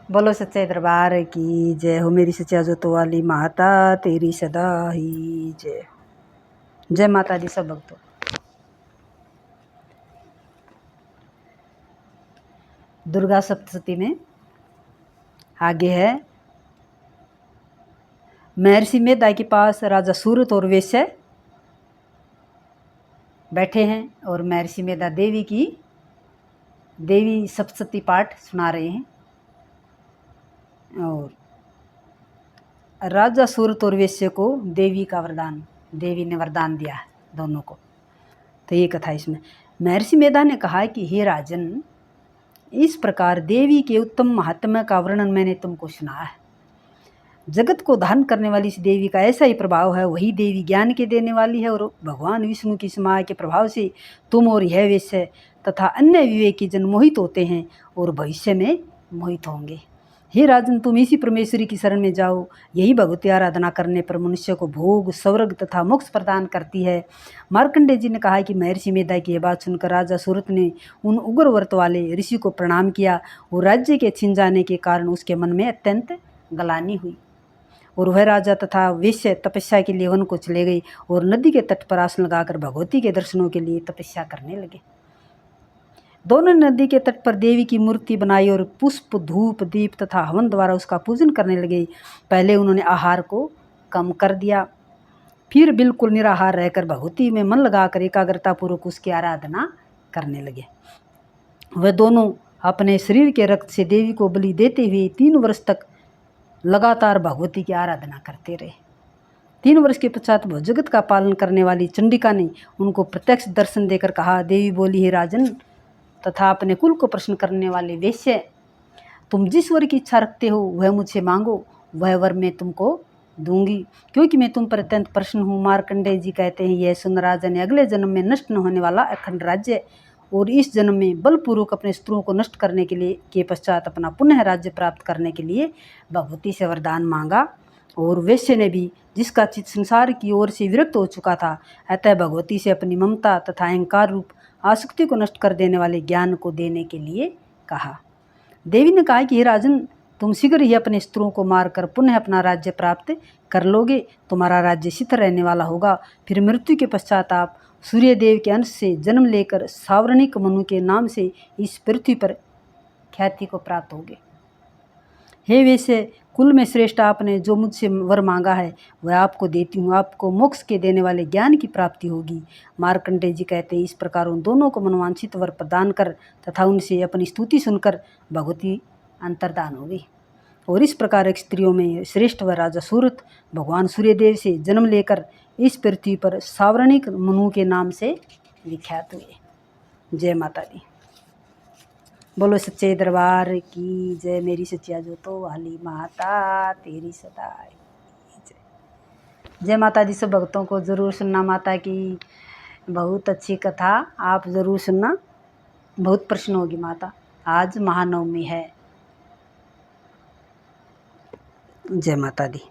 बोलो सच्चे दरबार की जय हो। मेरी सच्चा जोतो वाली माता तेरी सदा ही जय। जय माता दी सब भक्तों। दुर्गा सप्तशती में आगे है, महर्षि मेधा के पास राजा सूरत और वेश्य बैठे हैं और महर्षि मेधा देवी सप्तशती पाठ सुना रहे हैं। और राजा सूरत और वेश्य को देवी ने वरदान दिया है दोनों को। तो ये कथा इसमें महर्षि मेधा ने कहा कि हे राजन, इस प्रकार देवी के उत्तम महात्म्य का वर्णन मैंने तुमको सुनाया है। जगत को धारण करने वाली इस देवी का ऐसा ही प्रभाव है। वही देवी ज्ञान के देने वाली है और भगवान विष्णु की समाया के प्रभाव से तुम और यह वेश्य तथा अन्य विवेकी जन मोहित होते हैं और भविष्य में मोहित होंगे। हे राजन, तुम इसी परमेश्वरी की शरण में जाओ। यही भगवती आराधना करने पर मनुष्य को भोग, स्वर्ग तथा मोक्ष प्रदान करती है। मार्कंडेय जी ने कहा कि महर्षि मेधा की यह बात सुनकर राजा सूरत ने उन उग्र व्रत वाले ऋषि को प्रणाम किया और राज्य के छिन जाने के कारण उसके मन में अत्यंत ग्लानि हुई और वह राजा तथा वेश्य तपस्या के लिए वन को चले गई और नदी के तट पर आसन लगाकर भगवती के दर्शनों के लिए तपस्या करने लगे। दोनों नदी के तट पर देवी की मूर्ति बनाई और पुष्प, धूप, दीप तथा हवन द्वारा उसका पूजन करने लगे। पहले उन्होंने आहार को कम कर दिया, फिर बिल्कुल निराहार रहकर भगवती में मन लगाकर एकाग्रता पूर्वक उसकी आराधना करने लगे। वह दोनों अपने शरीर के रक्त से देवी को बलि देते हुए 3 वर्ष तक लगातार भगवती की आराधना करते रहे। 3 वर्ष के पश्चात वह जगत का पालन करने वाली चंडिका ने उनको प्रत्यक्ष दर्शन देकर कहा, देवी बोली, हे राजन तथा अपने कुल को प्रश्न करने वाले वेश्य, तुम जिस वर की इच्छा रखते हो वह मुझसे मांगो, वह वर मैं तुमको दूंगी, क्योंकि मैं तुम पर अत्यंत प्रसन्न हूँ। मार्कंडेय जी कहते हैं, यह सुन राजा ने अगले जन्म में नष्ट न होने वाला अखंड राज्य और इस जन्म में बलपूर्वक अपने शत्रुओं को नष्ट करने के पश्चात अपना पुनः राज्य प्राप्त करने के लिए भगवती से वरदान मांगा। और वेश्य ने भी, जिसका चित्त संसार की ओर से विरक्त हो चुका था, अतः भगवती से अपनी ममता तथा अहंकार रूप आसक्ति को नष्ट कर देने वाले ज्ञान को देने के लिए कहा। देवी ने कहा कि हे राजन, तुम शीघ्र ही अपने शत्रुओं को मारकर पुनः अपना राज्य प्राप्त कर लोगे। तुम्हारा राज्य शीतल रहने वाला होगा। फिर मृत्यु के पश्चात आप सूर्यदेव के अंश से जन्म लेकर सावर्णिक मनु के नाम से इस पृथ्वी पर ख्याति को प्राप्त होगे। हे वैसे कुल में श्रेष्ठ, आपने जो मुझसे वर मांगा है वह आपको देती हूँ। आपको मोक्ष के देने वाले ज्ञान की प्राप्ति होगी। मार्कंडेय जी कहते हैं, इस प्रकार उन दोनों को मनवांछित वर प्रदान कर तथा उनसे अपनी स्तुति सुनकर भगवती अंतर्धान हो गई। और इस प्रकार एक स्त्रियों में श्रेष्ठ व राजा सूरत भगवान सूर्यदेव से जन्म लेकर इस पृथ्वी पर सावर्णिक मनु के नाम से विख्यात हुए। जय माता दी। बोलो सच्चे दरबार की जय। मेरी सच्चिया जोतो वाली माता तेरी सदा जय। जय माता दी। सब भक्तों को ज़रूर सुनना माता की बहुत अच्छी कथा, आप ज़रूर सुनना, बहुत प्रसन्न होगी माता। आज महानवमी है। जय माता दी।